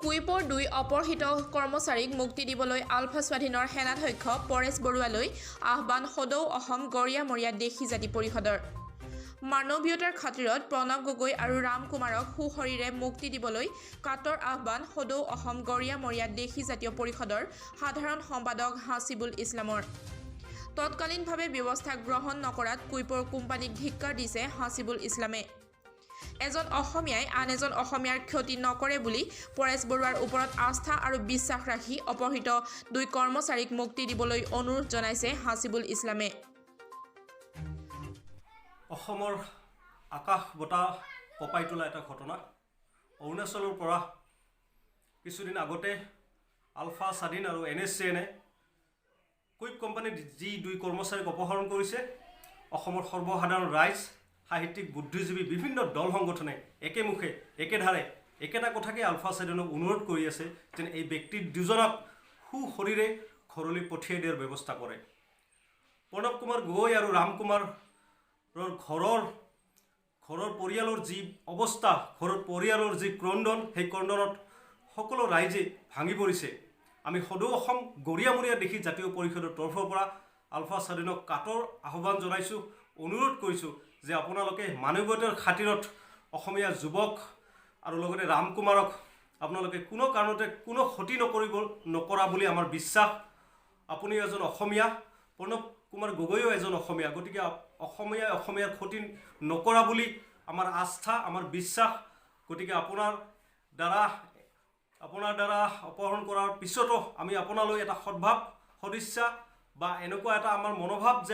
কুইপৰ 2 অপহৃত কৰ্মচাৰীক মুক্তি দিবলৈ আলফা স্বাধীনৰ সেনাধ্যক্ষ পৰেশ বৰুৱালৈ আহ্বান সদৌ অসম গৰিয়ামৰীয়া দেশী জাতি পৰিষদৰ। মানৱীয়তাৰ খাতিৰত প্ৰণৱ গগৈ আৰু ৰাম কুমাৰক সুশৰীৰে মুক্তি দিবলৈ কাতৰ আহ্বান সদৌ অসম গৰিয়ামৰীয়া দেশী জাতীয় পৰিষদৰ সাধাৰণ সম্পাদক হাছিবুল ইছলামৰ। তৎকালীনভাৱে ব্যৱস্থা গ্ৰহণ নকৰাত কুইপৰ কোম্পানীক ধিক্কাৰ দিছে হাছিবুল ইছলামে। এজন অসমীয়াই আন এজন অসমীয়াৰ ক্ষতি নকৰে বুলি পৰেশ বৰুৱাৰ ওপৰত আস্থা আৰু বিশ্বাস ৰাখি অপহৃত 2 কৰ্মচাৰীক মুক্তি দিবলৈ অনুৰোধ জনাইছে হাছিবুল ইছলামে। অসমৰ আকাশ বতাহ কঁপাই তোলা এটা ঘটনা। অৰুণাচলৰ পৰা কিছুদিন আগতে আলফা স্বাধীন আৰু NSCNে কুইপ কোম্পানীৰ যি 2 কৰ্মচাৰীক অপহৰণ কৰিছে, অসমৰ সৰ্বসাধাৰণ ৰাইজ, সাহিত্যিক, বুদ্ধিজীৱী, বিভিন্ন দল সংগঠনে একেমুখে একেধাৰে একেটা কথাকে আলফা স্বাধীনক অনুৰোধ কৰি আছে যে এই ব্যক্তি দুজনক সুশৰীৰে ঘৰলৈ পঠিয়াই দিয়াৰ ব্যৱস্থা কৰে। প্ৰণৱ কুমাৰ গগৈ আৰু ৰাম কুমাৰৰ ঘৰৰ পৰিয়ালৰ যি অৱস্থা, ঘৰৰ পৰিয়ালৰ যি ক্ৰদন, সেই ক্ৰদনত সকলো ৰাইজে ভাঙি পৰিছে। আমি সদৌ অসম গৰিয়ামৰীয়া দেশী জাতীয় পৰিষদৰ তৰফৰ পৰা আলফা স্বাধীনক কাতৰ আহ্বান জনাইছোঁ, অনুৰোধ কৰিছোঁ যে আপোনালোকে মানৱীয়তাৰ খাতিৰত অসমীয়া যুৱক আৰু লগতে ৰাম কুমাৰক আপোনালোকে কোনো কাৰণতে কোনো ক্ষতি নকৰা বুলি আমাৰ বিশ্বাস। আপুনি এজন অসমীয়া, প্ৰণৱ কুমাৰ গগৈও এজন অসমীয়া, গতিকে অসমীয়াৰ ক্ষতি নকৰা বুলি আমাৰ আস্থা, আমাৰ বিশ্বাস। গতিকে আপোনাৰ দ্বাৰা অপহৰণ কৰাৰ পিছতো আমি আপোনালৈ এটা সদ্ভাৱ, সদিচ্ছা বা এনেকুৱা এটা আমাৰ মনোভাৱ যে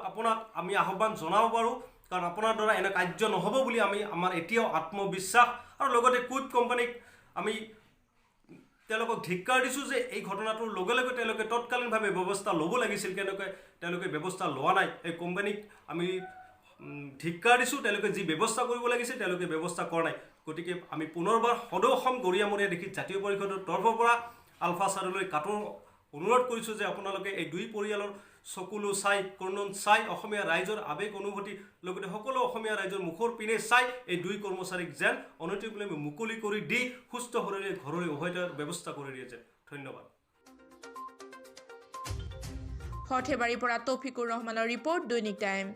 আপোনাক আমি আহ্বান জনাব পাৰোঁ, কাৰণ আপোনাৰ দ্বাৰা এনে কাৰ্য নহ'ব বুলি আমাৰ এতিয়াও আত্মবিশ্বাস। আৰু লগতে কুইপ কোম্পানীক আমি তেওঁলোকক ধিক্কাৰ দিছোঁ যে এই ঘটনাটোৰ লগে লগে তেওঁলোকে তৎকালীনভাৱে ব্যৱস্থা ল'ব লাগিছিল, তেওঁলোকে ব্যৱস্থা লোৱা নাই। এই কোম্পানীক আমি ধিক্কাৰ দিছোঁ, তেওঁলোকে যি ব্যৱস্থা কৰিব লাগিছিল তেওঁলোকে ব্যৱস্থা কৰা নাই। গতিকে আমি পুনৰবাৰ সদৌ অসম গৰিয়ামৰীয়া দেশী জাতীয় পৰিষদৰ তৰফৰ পৰা আলফা স্বাধীনলৈ কাতৰ অনুৰোধ কৰিছোঁ যে আপোনালোকে এই 2 পৰিয়ালৰ চকুলো চাই, ক্ৰদন চাই, অসমীয়া ৰাইজৰ আৱেগ অনুভূতি লগতে সকলো অসমীয়া ৰাইজৰ মুখৰ পিনে চাই এই 2 কৰ্মচাৰীক যেন অনতিবিলম্বে মুকলি কৰি দি সুস্থ শৰীৰে ঘৰলৈ উভতাই দিয়াৰ ব্যৱস্থা কৰি দিয়ে যেন। ধন্যবাদ। সৰ্থেবাৰীৰ পৰা তৌফিকুৰ ৰহমানৰ ৰিপৰ্ট, দৈনিক টাইম।